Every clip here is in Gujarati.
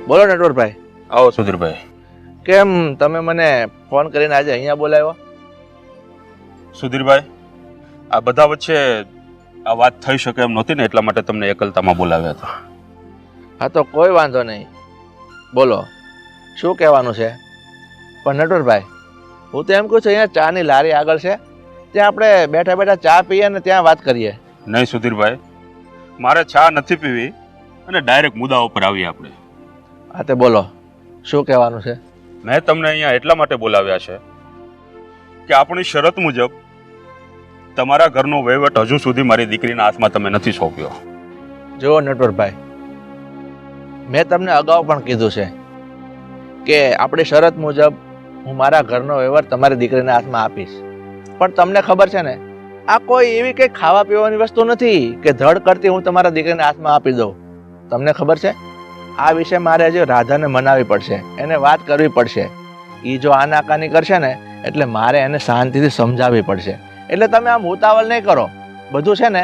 બોલો નટવરભાઈ. આવો સુધીરભાઈ. કેમ તમે મને ફોન કરીને આજે અહીંયા બોલાવ્યો? સુધીરભાઈ, આ બધા વચ્ચે આ વાત થઈ શકે એમ નહોતી ને, એટલા માટે તમને એકલતામાં બોલાવ્યા હતા. હા તો કોઈ વાંધો નહીં, બોલો શું કહેવાનું છે? પણ નટવરભાઈ, હું તો એમ કહું છું અહીંયા ચાની લારી આગળ છે, ત્યાં આપણે બેઠા બેઠા ચા પીએ ને ત્યાં વાત કરીએ. નહીં સુધીરભાઈ, મારે ચા નથી પીવી અને ડાયરેક્ટ મુદ્દા ઉપર આવીએ આપણે. હા તે બોલો શું કહેવાનું છે? મેં તમને અહીંયા એટલા માટે બોલાવ્યા છે કે આપણી શરત મુજબ તમારા ઘરનો વહીવટ હજુ સુધી મારી દીકરીના હાથમાં તમે નથી સોંપ્યો. જુઓ નટવરભાઈ, મેં તમને અગાઉ પણ કીધું છે કે આપણી શરત મુજબ હું મારા ઘરનો વહીવટ તમારી દીકરીના હાથમાં આપીશ. પણ તમને ખબર છે ને, આ કોઈ એવી કંઈ ખાવા પીવાની વસ્તુ નથી કે ધડ કરતી હું તમારા દીકરીના હાથમાં આપી દઉં. તમને ખબર છે, આ વિશે મારે હજી રાધાને મનાવવી પડશે, એને વાત કરવી પડશે. એ જો આનાકાની કરશે ને એટલે મારે એને શાંતિથી સમજાવવી પડશે. એટલે તમે આમ ઉતાવળ નહીં કરો, બધું છે ને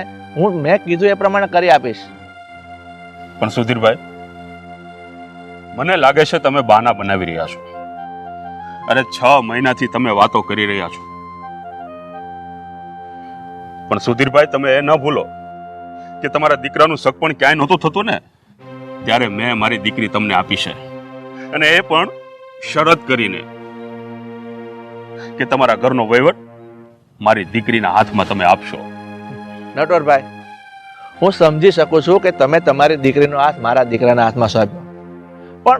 મેં કીધું એ પ્રમાણે કરી આપીશ. પણ સુધીરભાઈ, મને લાગે છે તમે બહાના બનાવી રહ્યા છો. અરે 6 મહિનાથી તમે વાતો કરી રહ્યા છો. પણ સુધીરભાઈ, તમે એ ન ભૂલો કે તમારા દીકરાનું સગપણ ક્યાંય નહોતું થતું ને, ત્યારે મેં મારી દીકરી તમને આપી છે, અને એ પણ શરત કરીને કે તમારા ઘરનો વહીવટ મારી દીકરીના હાથમાં તમે આપશો. નટવરભાઈ, હું સમજી શકું છું કે તમે તમારી દીકરીનો હાથ મારા દીકરાના હાથમાં સોંપ્યો,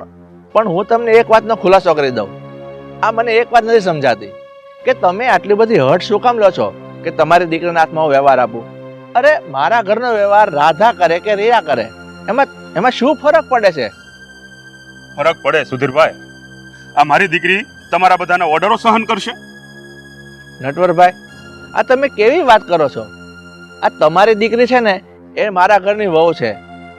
પણ હું તમને એક વાતનો ખુલાસો કરી દઉં. આ મને એક વાત નથી સમજાતી કે તમે આટલી બધી હટ શું કામ લો છો કે તમારી દીકરીના હાથમાં હું વ્યવહાર આપું? અરે મારા ઘરનો વ્યવહાર રાધા કરે કે રિયા કરે, એમાં શું ફરક પડે છે? ફરક પડે સુધીરભાઈ. આ મારી દીકરી તમારા બધાના ઓર્ડરો સહન કરશે? નટવરભાઈ, આ તમે કેવી વાત કરો છો? આ તમારી દીકરી છે ને, એ મારા ઘરની વહુ છે,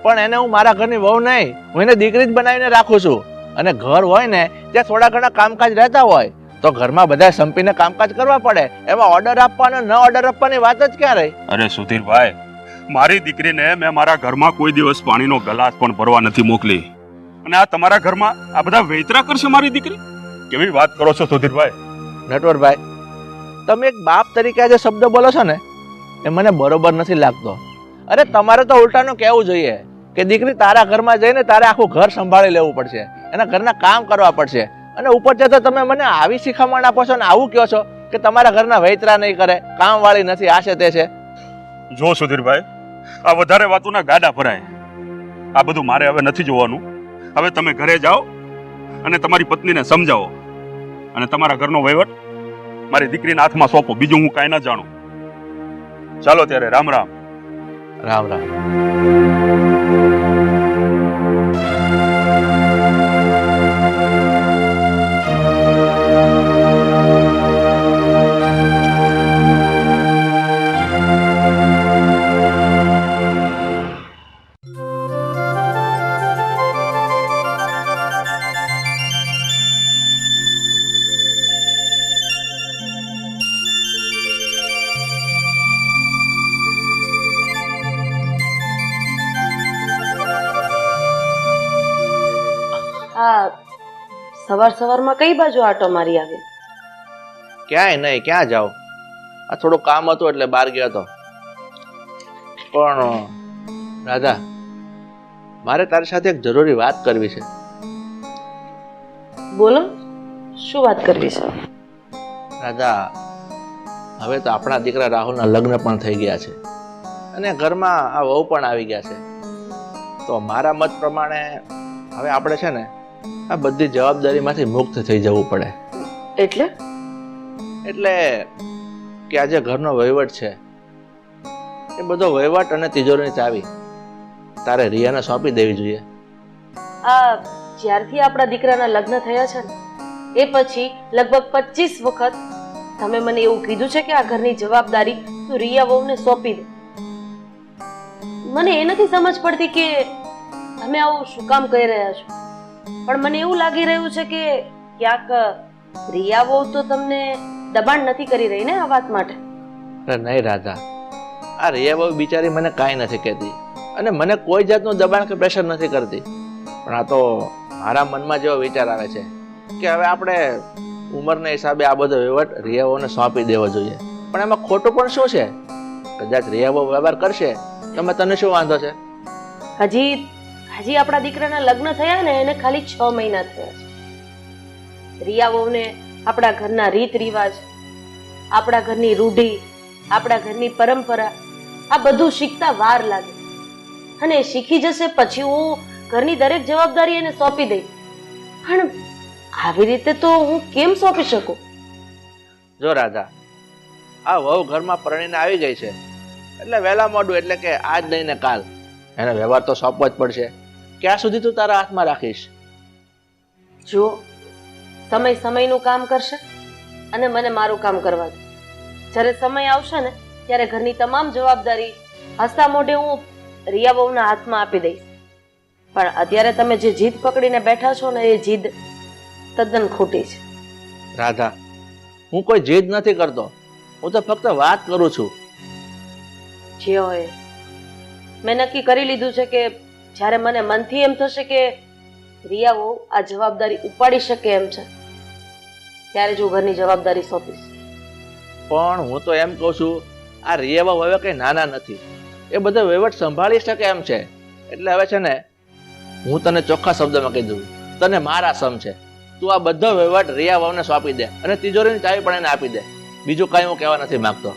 પણ એને હું મારા ઘરની વહુ નહીં, હું એને દીકરી જ બનાવીને રાખું છું. અને ઘર હોય ને ત્યાં થોડા ઘણા કામકાજ રહેતા હોય તો ઘરમાં બધા સંપીને કામકાજ કરવા પડે, એમાં ઓર્ડર આપવાનો ન ઓર્ડર આપવાની વાત જ ક્યાં રહી? અરે સુધીરભાઈ, મારી દીકરીને મેં મારા ઘરમાં કોઈ દિવસ પાણીનો ગ્લાસ પણ ભરવા નથી મોકલી, અને આ તમારા ઘરમાં આ બધા વેતરા કરશે મારી દીકરી? કેવી વાત કરો છો સુધીરભાઈ? નટવરભાઈ, તમે એક બાપ તરીકે જે શબ્દ બોલો છો ને એ મને બરોબર નથી લાગતો. અરે તમારે તો ઉલટાનું કહેવું જોઈએ કે દીકરી તારા ઘરમાં જઈને તારે આખું ઘર સંભાળી લેવું પડશે, એના ઘરના કામ કરવા પડશે, અને ઉપર જતા તમે મને આવી શિખામણ આપો છો ને આવું કહો છો કે તમારા ઘરના વૈતરા નહીં કરે, કામવાળી નથી, આ છે તે છે. જો સુધીરભાઈ, આ વધારે વાતોના ગાડા ભરાય. આ બધું મારે હવે નથી જોવાનું. હવે તમે ઘરે જાઓ અને તમારી પત્નીને સમજાવો, અને તમારા ઘરનો વહીવટ મારી દીકરીના હાથમાં સોંપો. બીજું હું કાંઈ ન જાણું. ચાલો ત્યારે, રામ રામ. રામ રામ. સવારમાં કઈ બાજુ આટો મારી આવી? ક્યાંય નહીં, ક્યાં જાઓ? આ થોડું કામ હતું એટલે બહાર ગયો હતો. પણ રાધા, મારે તારી સાથે એક જરૂરી વાત કરવી છે. બોલો, શું વાત કરવી છે? રાધા, હવે તો આપણા દીકરા રાહુલના લગ્ન પણ થઈ ગયા છે, અને ઘરમાં આ વહુ પણ આવી ગયા છે. તો મારા મત પ્રમાણે હવે આપણે છે ને આ બધી જવાબદારીમાંથી મુક્ત થઈ જવું પડે. એટલે કે આ જે ઘરનો વહીવટ છે એ બધો વહીવટ અને તિજોરીની ચાવી તારે રિયાને સોંપી દેવી જોઈએ. આ જ્યારથી આપણા દીકરાના લગ્ન થયા છે ને એ પછી લગભગ 25 વખત તમે મને એવું કીધું છે કે આ ઘરની જવાબદારી તું રિયા વહુને સોંપી દે. મને એ નથી સમજ પડતી કે તમે આવું શું કામ કહી રહ્યા છો, પણ મને એવું લાગી રહ્યું છે કે ક્યાંક રિયા વહુ તો તમને દબાણ નથી કરી રહી ને આ વાત માટે? નહીં રાધા, આ રિયા વહુ બિચારી મને કાંઈ નથી કહેતી અને મને કોઈ જાતનું દબાણ કે પ્રેશર નથી કરતી, પણ આ તો મારા મનમાં જેવો વિચાર આવે છે કે હવે આપણે ઉંમરના હિસાબે આ બધો વહીવટ રિયાઓને સોંપી દેવો જોઈએ. પણ એમાં ખોટું પણ શું છે? કદાચ રિયાઓ વ્યવહાર કરશે તો તને શું વાંધો છે? હજી આપણા દીકરાના લગ્ન થયા ને એને ખાલી 6 મહિના થયા છે. રિયા વહુને આપણા ઘરના રીત રિવાજ, આપણા ઘરની રૂઢી, આપણા ઘરની પરંપરા આ બધું શીખતા વાર લાગે. અને એ શીખી જશે પછી હું ઘરની દરેક જવાબદારી એને સોંપી દઈશ. પણ આવી રીતે તો હું કેમ સોંપી શકું? જો રાધા, આ વહુ ઘરમાં પરણીને આવી ગઈ છે એટલે વહેલા મોડું એટલે કે આજ નહીં ને કાલ એને વ્યવહાર તો સોંપવો જ પડશે. ક્યાં સુધી તું તારા હાથમાં રાખીશ? જો સમય સમયનું કામ કરશે અને મને મારું કામ કરવા દે. જ્યારે સમય આવશે ને ત્યારે ઘરની તમામ જવાબદારી હસતા મોઢે હું રિયા વહુના હાથમાં આપી દઈશ. પણ અત્યારે તમે જે જીદ પકડીને બેઠા છો ને એ જીદ તદ્દન ખોટી છે. રાધા, હું કોઈ જીદ નથી કરતો, હું તો ફક્ત વાત કરું છું. જે હોય મેં નક્કી કરી લીધું છે કે જ્યારે મને મનથી એમ થશે કે રિયા વહુ આ જવાબદારી ઉપાડી શકે એમ છે ત્યારે જ હું ઘરની જવાબદારી સોંપીશ. પણ હું તો એમ કહું છું, આ રિયા વહુ હવે કઈ નાના નથી, એ બધો વહીવટ સંભાળી શકે એમ છે. એટલે હવે છે ને હું તને ચોખ્ખા શબ્દમાં કહી દઉં, તને મારા સમ છે. તું આ બધો વહીવટ રિયા વહુને સોંપી દે અને તિજોરીની ચાવી પણ એને આપી દે. બીજું કઈ હું કહેવા નથી માંગતો.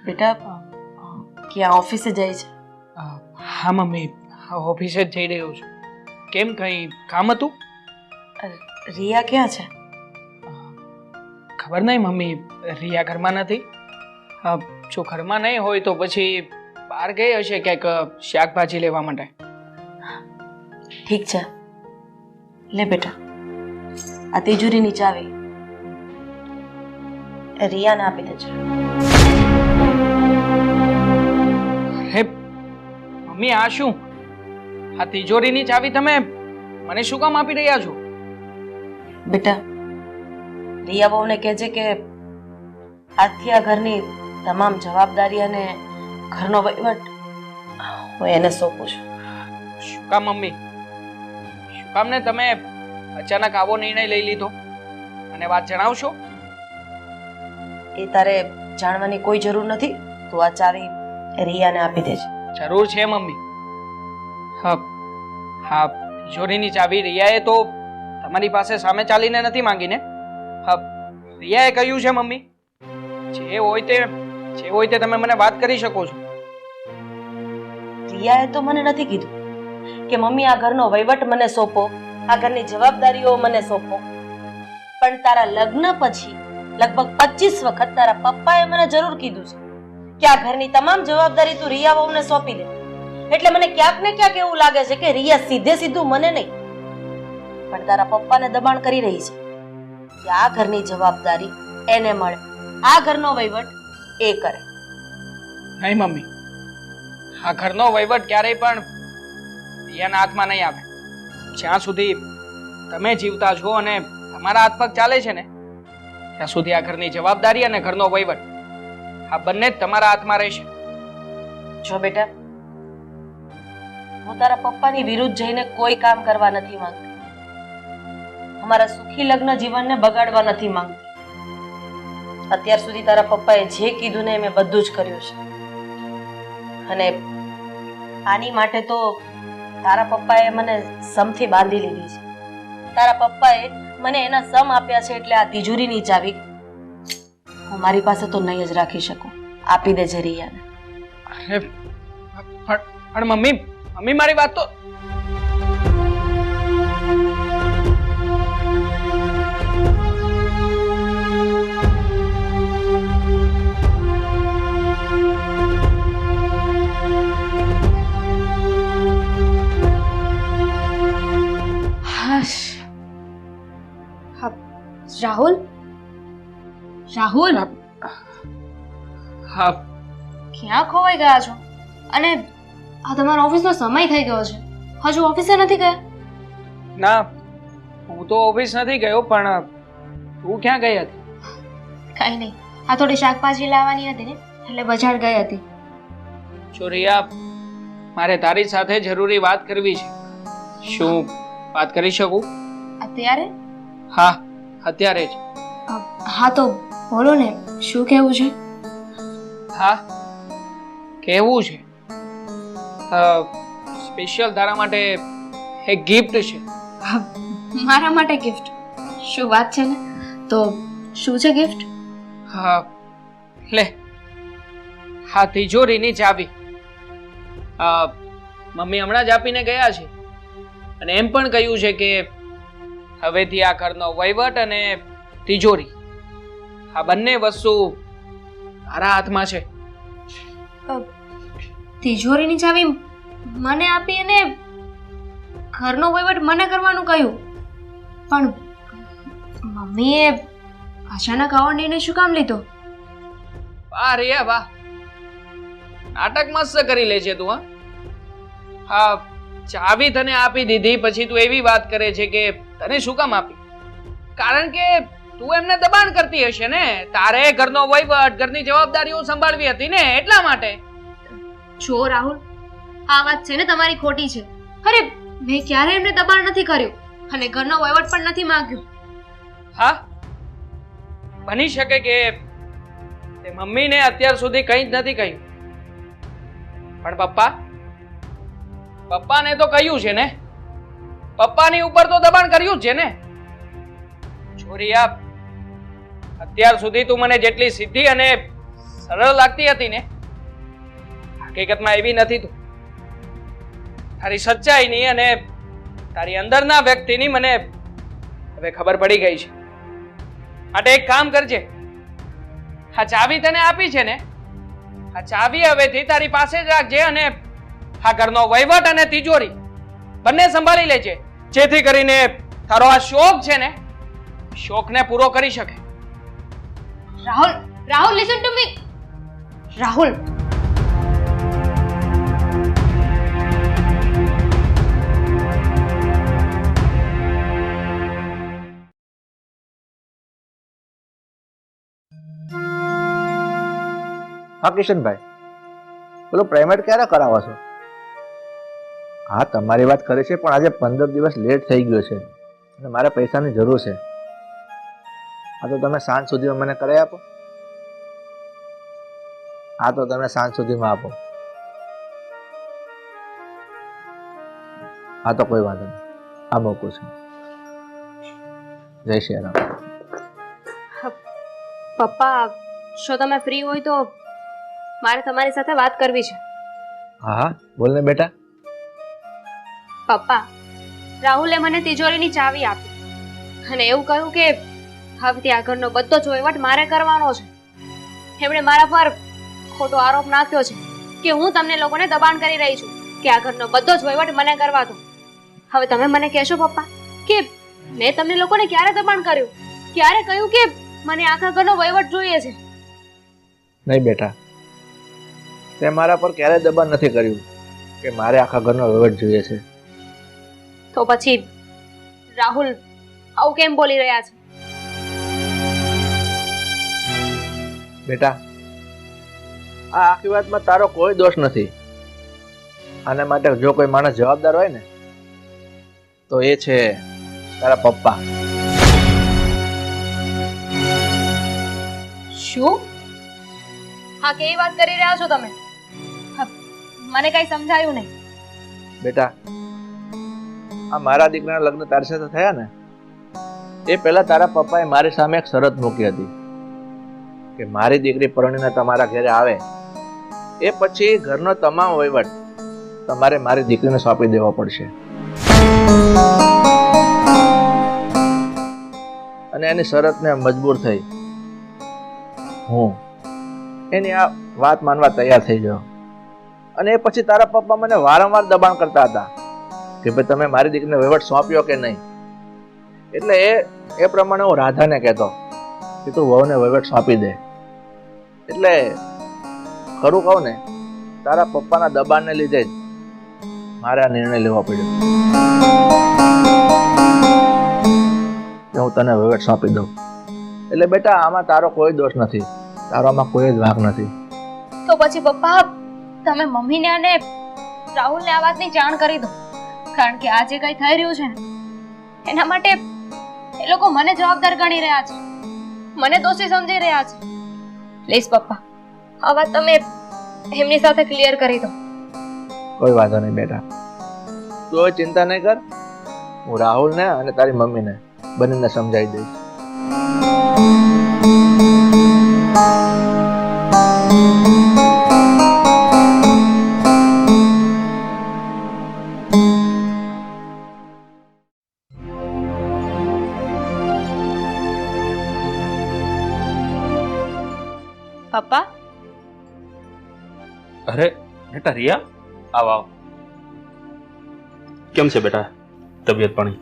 બેટા ક્યાં ઓફિસે જાય છે? હા મમ્મી, ઓફિસે જ જઈ રહ્યો છું. કેમ, કંઈ કામ હતું? રિયા ક્યાં છે? ખબર નહીં મમ્મી, રિયા ઘરમાં નથી. જો ઘરમાં નહીં હોય તો પછી બહાર ગઈ હશે ક્યાંક શાકભાજી લેવા માટે. ઠીક છે, લે બેટા આ તિજોરીની ચાવી રિયાને આપી દેજો. હે મમ્મી, આ શું? આ તિજોરીની ચાવી તમે મને શું કામ આપી રહ્યા છો? બેટા રિયા બહુને કહેજે કે આજથી આ ઘરની તમામ જવાબદારી અને ઘરનો વહીવટ હું એને સોંપું છું. શું કામ મમ્મી? શું કામ ને તમે અચાનક આવો નિર્ણય લઈ લીધો? મને વાત જણાવશો? એ તારે જાણવાની કોઈ જરૂર નથી. તું આ ચાવી રિયાને આપી દેજે. જરૂર છે મમ્મી. હા હા, તિજોરીની ચાવી રિયાએ તો તમારી પાસે સામે ચાલીને નથી માંગીને. હા, રિયાએ કહ્યું છે મમ્મી, જે હોય તે તમે મને વાત કરી શકો છો. રિયાએ તો મને નથી કીધું કે મમ્મી આ ઘરનો વહીવટ મને સોંપો, આ ઘરની જવાબદારીઓ મને સોંપો. પણ તારા લગ્ન પછી લગભગ 25 વખત તારા પપ્પાએ મને જરૂર કીધું છે કે આ ઘરની તમામ જવાબદારી તું રિયા વહુને સોંપી દે. એટલે મને ક્યાંક ને ક્યાંક એવું લાગે છે કે રિયા સીધે સીધું મને નહીં પણ તારા પપ્પાને દબાણ કરી રહી છે કે આ ઘરની જવાબદારી એને મળે, આ ઘરનો વહીવટ એ કરે. નહીં મમ્મી, આ ઘરનો વહીવટ ક્યારેય પણ રિયાના હાથમાં નહીં આવે. જ્યાં સુધી તમે જીવતા છો અને તમારા હાથ પગ ચાલે છે ને ત્યાં સુધી આ ઘરની જવાબદારી અને ઘરનો વહીવટ આ બંને જ તમારા હાથમાં રહેશે. જો બેટા, હું તારા પપ્પાની વિરુદ્ધ જઈને કોઈ કામ કરવા નથી માંગતી. અમારા સુખી લગ્ન જીવનને બગાડવા નથી માંગતી. અત્યાર સુધી તારા પપ્પાએ જે કીધું ને મેં બધું જ કર્યું છે. અને આની માટે તો તારા પપ્પાએ મને સમથી બાંધી લીધી છે. તારા પપ્પાએ મને એના સમ આપ્યા છે એટલે આ તિજોરીની ચાવી હું મારી પાસે તો નહીં જ રાખી શકું. આપી દેજે રિયાને. અરે પણ મમ્મી મારી વાત તો રાહુલ રાહુલ હા ક્યાં ખોવાઈ ગયા છો? અને આ તમારો ઓફિસનો સમય થઈ ગયો છે, હજુ ઓફિસે નથી ગયા? ના, હું તો ઓફિસ નથી ગયો, પણ તું ક્યાં ગઈ હતી? કઈ નહીં, આ થોડી શાકભાજી લાવવાની હતી ને એટલે બજાર ગઈ હતી. જો રિયા, મારે તારી સાથે જરૂરી વાત કરવી છે. શું વાત કરી શકું? અત્યારે? હા, અત્યારે જ. હા તો બોલો ને, શું કહેવું છે? હા, કહેવું છે. સ્પેશિયલ તારા માટે એક ગિફ્ટ છે. મારા માટે ગિફ્ટ? શું વાત છે ને, તો શું છે ગિફ્ટ? હા, લે, હા, તિજોરીની ચાવી. મમ્મી હમણાં જ આપીને ગયા છે અને એમ પણ કહ્યું છે કે હવેથી આ ઘરનો વહીવટ અને તિજોરી, આ બંને વસ્તુ તારા હાથમાં છે. તિજોરીની ચાવી મને આપી અને ઘરનો વહીવટ મને કરવાનું કહ્યું, પણ મમ્મીએ અચાનક આવો નિર્ણય શું કામ લીધો? વાહ રિયા વાહ, નાટક મસ્ત કરી લે છે તું. હા, ચાવી તને આપી દીધી પછી તું એવી વાત કરે છે કે તને શું કામ આપી? કારણ કે તું એમને દબાણ કરતી હશે ને, તારે ઘરનો વહીવટ, ઘરની જવાબદારીઓ સંભાળવી હતી ને, એટલા માટે. જો રાહુલ, આ વાત છે ને તમારી ખોટી છે. અરે મેં ક્યારે એમને દબાણ નથી કર્યું અને ઘરનો વહીવટ પણ નથી માંગ્યો. હા, બની શકે કે તે મમ્મીને અત્યાર સુધી કંઈ જ નથી કહ્યું, પણ પપ્પાને તો કહ્યું છે ને. પપ્પાની ઉપર તો દબાણ કર્યું જ છે ને. છોરીયા, અત્યાર સુધી તું મને જેટલી સીધી અને સરળ લાગતી હતી ને, હકીકતમાં એવી નથી. તું તારી સચ્ચાઈની અને તારી અંદરના વ્યક્તિની મને હવે ખબર પડી ગઈ છે. માટે એક કામ કરજે, આ ચાવી તને આપી છે ને, આ ચાવી હવેથી તારી પાસે જ રાખજે અને આ ઘરનો વહીવટ અને તિજોરી બંને સંભાળી લેજે, જેથી કરીને તારો આ શોખ છે ને, શોખને પૂરો કરી શકે. Rahul, Rahul, listen to me. Rahul, હા કિશનભાઈ, પેલો પેમેન્ટ ક્યારે કરાવો છો? હા, તમારી વાત કરે છે, પણ આજે 15 દિવસ લેટ થઈ ગયો છે અને મારે પૈસાની જરૂર છે. હા, તો તમે સાંજ સુધીમાં મને કરાવી આપો. હા, તો તમે સાંજ સુધીમાં આપો. હા, તો કોઈ વાંધો નહીં, આ મૂકું છું. જય શ્રી રામ. પપ્પા, જો તમે ફ્રી હોય તો મારે તમારી સાથે વાત કરવી છે. હા હા, બોલ ને બેટા. પપ્પા, રાહુલે મને તિજોરીની ચાવી આપી અને એવું કહ્યું કે હવેથી આ ઘરનો બધો જ વહીવટ મારે કરવાનો છે. એમણે મારા પર ખોટો આરોપ નાખ્યો છે કે હું તમને લોકોને દબાણ કરી રહી છું કે આ ઘરનો બધો જ વહીવટ મને કરવા દો. હવે તમે મને કહેશો પપ્પા કે મેં તમને લોકોને ક્યારે દબાણ કર્યું? ક્યારે કહ્યું કે મને આખા ઘરનો વહીવટ જોઈએ છે? નહીં બેટા, તે મારા પર ક્યારેય દબાણ નથી કર્યું કે મારે આખા ઘરનો વહીવટ જોઈએ છે. તો પછી રાહુલ આવું કેમ બોલી રહ્યા છે? બેટા, આ આખી વાતમાં તારો કોઈ દોષ નથી. આના માટે જો કોઈ માણસ જવાબદાર હોય ને તો એ છે તારા પપ્પા. શું? હા, કેવી વાત કરી રહ્યા છો તમે? મને કઈ સમજાયું નહીં. બેટા, આ મારા દીકરાના લગ્ન તારી સાથે થયા ને એ પહેલા તારા પપ્પાએ મારી સામે એક શરત મૂકી હતી કે મારી દીકરી પરણીને તમારા ઘરે આવે એ પછી ઘરનો તમામ વહીવટ તમારે મારી દીકરીને સોંપી દેવો પડશે. અને એની શરતને મજબૂર થઈ હું એની આ વાત માનવા તૈયાર થઈ ગયો. અને એ પછી તારા પપ્પા મને વારંવાર દબાણ કરતા હતા કે ભાઈ તમે મારી દીકરીને વહીવટ સોંપ્યો કે નહીં. એટલે એ પ્રમાણે હું રાધાને કહેતો કે તું વહુને વહીવટ સોંપી દે. એટલે ખરું કહું ને, તારા પપ્પાના દબાણને લીધે જ મારે આ નિર્ણય લેવો પડ્યો કે હું તને વહીવટ સોંપી દઉં. એટલે બેટા, આમાં તારો કોઈ દોષ નથી, તારો આમાં કોઈ જ વાંક નથી. તો પછી પપ્પા તમે મમ્મીને અને રાહુલને આ વાતની જાણ કરી દો, કારણ કે આ જે કંઈ થઈ રહ્યું છે ને એના માટે એ લોકો મને જવાબદાર ગણી રહ્યા છે, મને દોષી સમજી રહ્યા છે. પ્લીઝ પપ્પા, આ વાત તમે એમની સાથે ક્લિયર કરી દો. કોઈ વાંધો નહીં બેટા, તું હવે ચિંતા નહીં કર. હું રાહુલને અને તારી મમ્મીને બંનેને સમજાવી દઈશ. પપ્પા, અરે બેટા રિયા, આવ આવ. કેમ છે બેટા તબિયત પાણી?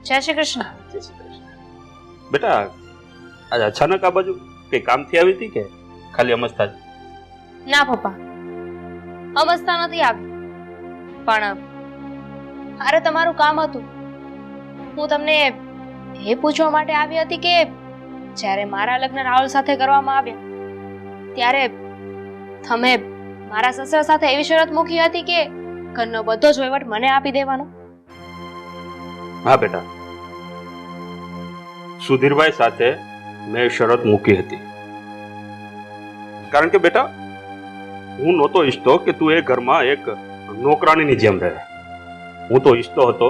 જય શ્રી કૃષ્ણ. જય શ્રી કૃષ્ણ. બેટા આજે અચાનક આ બાજુ કઈ કામથી આવી હતી કે ખાલી અમસ્તા જ? ના પપ્પા, અમસ્તા નથી આવી, પણ અરે તમારું કામ હતું. હું તમને એ પૂછવા માટે આવી હતી કે જ્યારે મારા લગ્ન રાહુલ સાથે કરવામાં આવ્યા ત્યારે તમે મારા સસરા સાથે એવી શરત મૂકી હતી કે ઘરનો બધો જ વહીવટ મને આપી દેવાનો. હા બેટા, સુધીરભાઈ સાથે મેં શરત મૂકી હતી, કારણ કે બેટા હું નહોતો ઈચ્છતો કે તું એ ઘરમાં એક નોકરાણીની જેમ રહે. હું તો ઈચ્છતો હતો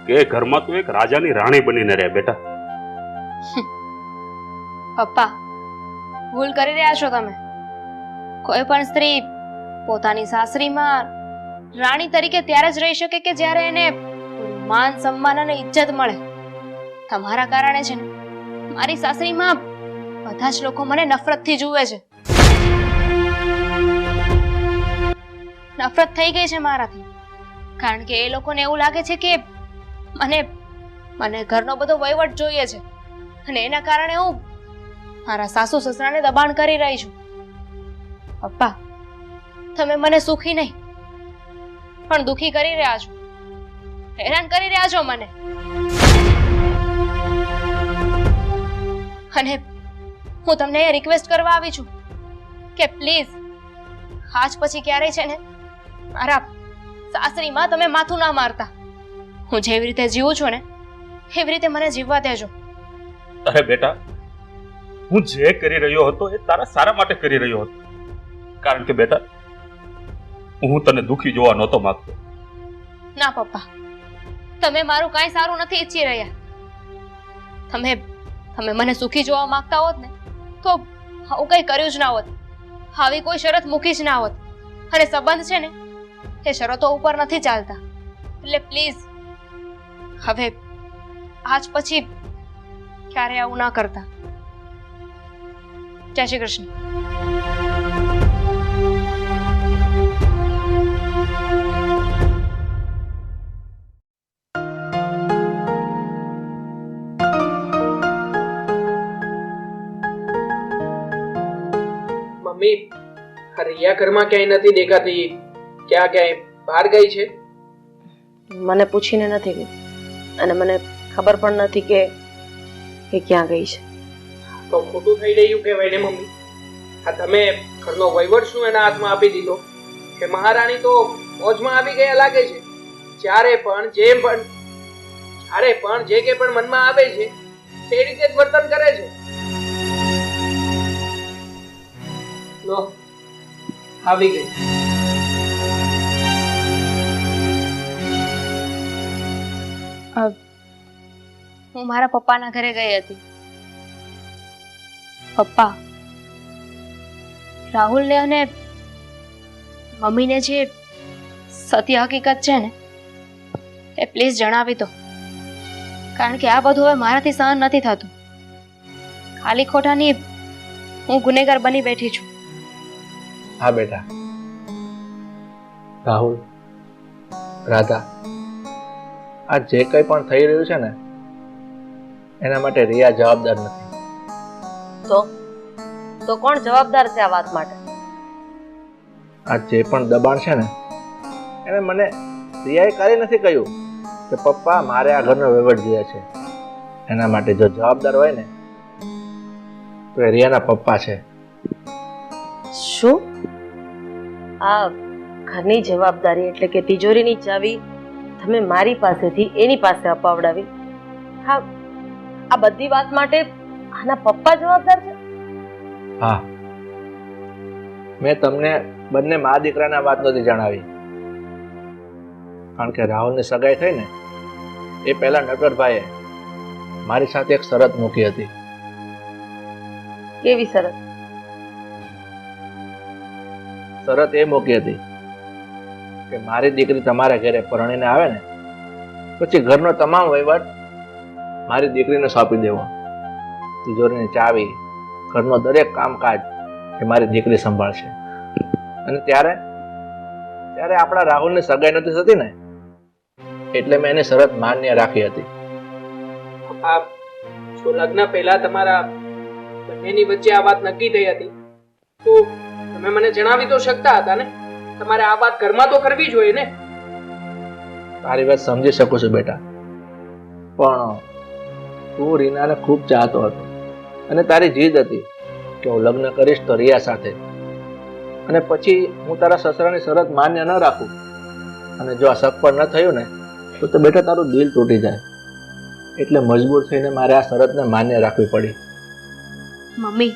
કે એ ઘરમાં તું એક રાજાની રાણી બનીને રહે. બેટા પપ્પા, ભૂલ કરી રહ્યા છો તમે. કોઈ પણ સ્ત્રી પોતાની સાસરીમાં રાણી તરીકે ત્યારે જ રહી શકે કે જ્યારે એને માન સન્માન અને ઇજ્જત મળે. તમારા કારણે છે ને મારી સાસરીમાં બધા જ લોકો મને નફરતથી જુએ છે. નફરત થઈ ગઈ છે મારાથી, કારણ કે એ લોકોને એવું લાગે છે કે મને ઘરનો બધો વહીવટ જોઈએ છે અને એના કારણે હું મારા સાસુ સસરાને દબાણ કરી રહી છું. પપ્પા, તમે મને સુખી નહીં પણ દુખી કરી રહ્યા છો, હેરાન કરી રહ્યા છો મને. અને હું તમને એ રિક્વેસ્ટ કરવા આવી છું કે પ્લીઝ આજ પછી ક્યારેય છે ને મારા સાસરીમાં તમે માથું ના મારતા. હું જેવી રીતે જીવું છું ને એવી રીતે મને જીવવા દેજો. અરે બેટા, હું જે કરી રહ્યો હતો એ તારા સારા માટે કરી રહ્યો હતો, કારણ કે બેટા હું તને દુખી જોવા નહોતો માંગતો. ના પપ્પા, તમે મારું કાંઈ સારું નથી ઈચ્છી રહ્યા. તમે મને સુખી જોવા માંગતા હોત ને તો આવું કંઈ કર્યું જ ના હોત, આવી કોઈ શરત મૂકી જ ના હોત. અને સંબંધ છે ને એ શરતો ઉપર નથી ચાલતા. એટલે પ્લીઝ હવે આજ પછી ક્યારે આવું ના કરતા. જય શ્રી કૃષ્ણ. મમ્મી, રિયા ઘરમાં ક્યાંય નથી દેખાતી. ક્યાંય બહાર ગઈ છે? મને પૂછીને નથી ગઈ અને મને ખબર પણ નથી કે એ ક્યાં ગઈ છે. તો ખોટું થઈ રહ્યું કહેવાય ને મમ્મી. આ તમે ઘરનો વહીવટ શું એના હાથમાં આપી દીધો કે મહારાણી તો મોજમાં આવી ગયા લાગે છે. જ્યારે પણ જે કે પણ મનમાં આવે છે તે રીતે જ વર્તન કરે છે. લો, આવી ગઈ. હું મારા પપ્પાના ઘરે ગઈ હતી. પપ્પા, રાહુલને અને મમ્મીને જે સત્ય હકીકત છે ને એ પ્લીઝ જણાવી દો, કારણ કે આ બધું હવે મારાથી સહન નથી થતું. ખાલી ખોટાની હું ગુનેગાર બની બેઠી છું. હા બેટા, રાહુલ, રાધા, આ જે કંઈ પણ થઈ રહ્યું છે ને એના માટે રિયા જવાબદાર નથી. તો કોણ જવાબદાર છે આ વાત માટે? આ જે પણ દબાણ છે ને એને મને રિયાએ ક્યારેય નથી કહ્યું કે પપ્પા મારે આ ઘરનો વહીવટ જોઈએ છે. એના માટે જો જવાબદાર હોય ને તો એ રિયાના પપ્પા છે. શું? આ ઘરની જવાબદારી એટલે કે તિજોરીની ચાવી તમે મારી પાસેથી એની પાસે અપાવડાવી? હા, આ બધી વાત માટે આના પપ્પા જવાબદાર છે? હા, મેં તમને બંને મા દીકરાના વાત નથી જણાવી, કારણ કે રાહુલની સગાઈ થઈ ને એ પહેલા નટવરભાઈએ મારી સાથે એક શરત મૂકી હતી. કેવી શરત? શરત એ મૂકી હતી કે મારી દીકરી તમારા ઘરે પરણીને આવે ને પછી ઘરનો તમામ વહીવટ મારી દીકરીને સોંપી દેવો. તિજોરીની ચાવી, ઘરનો દરેક કામકાજ એ મારી દીકરી સંભાળશે. અને ત્યારે આપણા રાહુલની સગાઈ નથી થતી ને એટલે મેં એની શરત માન્ય રાખી હતી. આ જો લગ્ન પહેલા તમારા બંનેની વચ્ચે આ વાત નક્કી થઈ હતી તો તમે મને જણાવી તો શકતા હતા ને. તમારે આ વાત ઘરમાં તો કરવી જોઈએ ને. તારી વાત સમજી શકું છું બેટા, પણ તું રીનાને ખૂબ ચાહતો હતો અને તારી જીદ હતી કે હું લગ્ન કરીશ તો રિયા સાથે, અને પછી હું તારા સસરાની શરત માન્ય ન રાખું અને જો આ સફળ ન થયું ને તો બેટા તારું દિલ તૂટી જાય. એટલે મજબૂર થઈને મારે આ શરતને માન્ય રાખવી પડી. મમ્મી,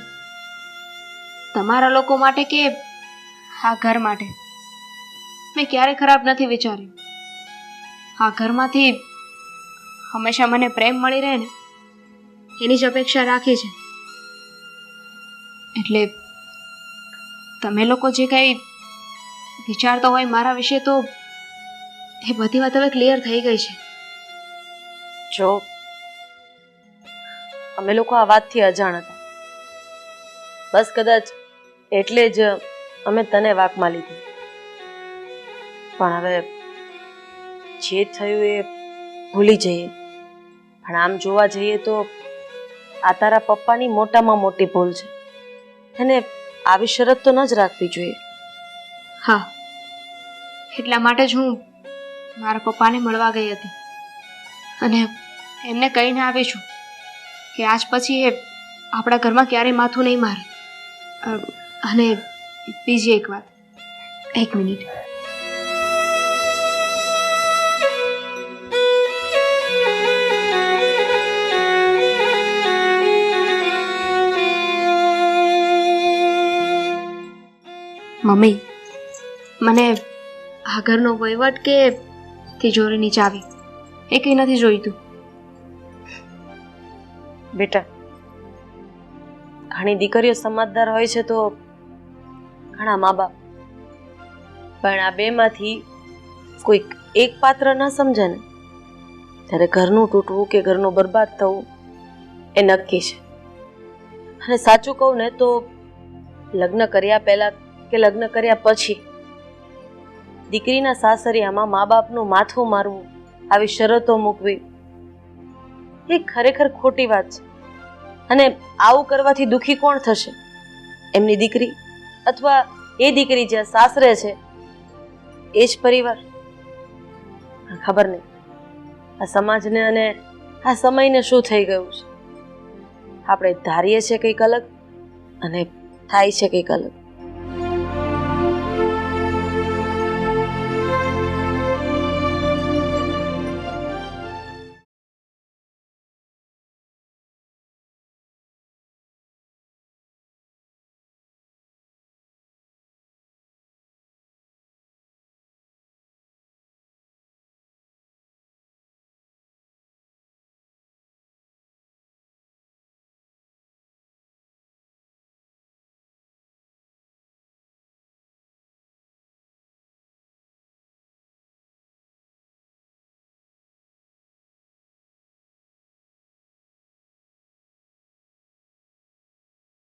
તમારા લોકો માટે કે આ ઘર માટે મેં ક્યારે ખરાબ નથી વિચાર્યું. આ ઘરમાંથી હંમેશા મને પ્રેમ મળી રહે ને એની જ અપેક્ષા રાખી છે. એટલે તમે લોકો જે કંઈ વિચારતો હોય મારા વિશે તો એ બધી વાત હવે ક્લિયર થઈ ગઈ છે. જો અમે લોકો આ વાતથી અજાણ હતા, બસ કદાચ એટલે જ અમે તને વાકમાં લીધી. પણ હવે જે થયું એ ભૂલી જઈએ. પણ આમ જોવા જઈએ તો આ તારા પપ્પાની મોટામાં મોટી ભૂલ છે. એને આવી શરત તો ન જ રાખવી જોઈએ. હા, એટલા માટે જ હું મારા પપ્પાને મળવા ગઈ હતી અને એમને કહીને આવી છું કે આજ પછી એ આપણા ઘરમાં ક્યારેય માથું નહીં મારે. અને બીજી એક વાત, 1 મિનિટ. મમ્મી, મને આ ઘરનો વહીવટ કે તિજોરીની ચાવી એ કંઈ નથી જોઈતું. બેટા, ઘણી દીકરીઓ સમજદાર હોય છે તો ઘણા મા બાપ, પણ આ બેમાંથી કોઈક એક પાત્ર ન સમજે ને ત્યારે ઘરનું તૂટવું કે ઘરનું બરબાદ થવું એ નક્કી છે. અને સાચું કહું ને તો લગ્ન કર્યા પહેલા કે લગ્ન કર્યા પછી દીકરીના સાસરિયામાં મા બાપનું માથું મારવું, આવી શરતો મૂકવી એ ખરેખર ખોટી વાત છે. અને આવું કરવાથી દુઃખી કોણ થશે? એમની દીકરી અથવા એ દીકરી જ્યાં સાસરે છે એ જ પરિવાર. ખબર નહીં આ સમાજને અને આ સમયને શું થઈ ગયું છે. આપણે ધારીએ છીએ કંઈક અલગ અને થાય છે કંઈક અલગ.